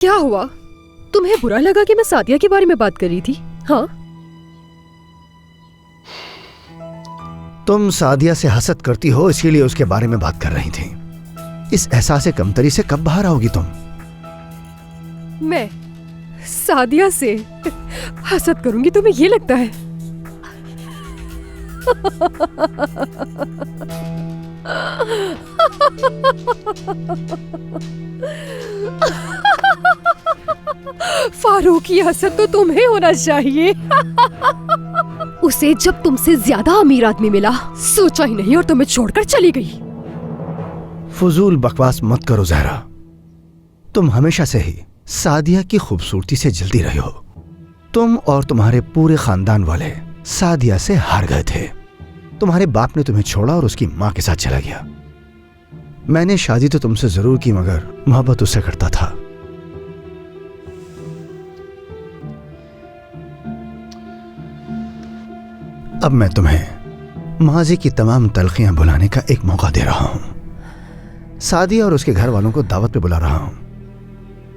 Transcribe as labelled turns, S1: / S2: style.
S1: क्या हुआ? तुम्हें बुरा लगा कि मैं सादिया के बारे में बात कर रही थी? हाँ,
S2: तुम सादिया से हसद करती हो, इसीलिए उसके बारे में बात कर रही थी। इस एहसास कमतरी से कब बाहर आओगी तुम?
S1: मैं सादिया से हसद करूंगी, तुम्हें ये लगता है? फारूक, ये हसद तो तुम्हें होना चाहिए। उसे जब तुमसे ज्यादा अमीर आदमी मिला, सोचा ही नहीं और तुम्हें छोड़कर चली गई।
S2: फजूल बकवास मत करो ज़हरा। तुम हमेशा से ही सादिया की खूबसूरती से जलती रही हो। तुम और तुम्हारे पूरे खानदान वाले सादिया से हार गए थे। तुम्हारे बाप ने तुम्हें छोड़ा और उसकी माँ के साथ चला गया। मैंने शादी तो तुमसे जरूर की, मगर मोहब्बत उससे करता था। अब मैं तुम्हें माजी की तमाम तलखियां भुलाने का एक मौका दे रहा हूं। सादिया और उसके घर वालों को दावत पे बुला रहा हूं।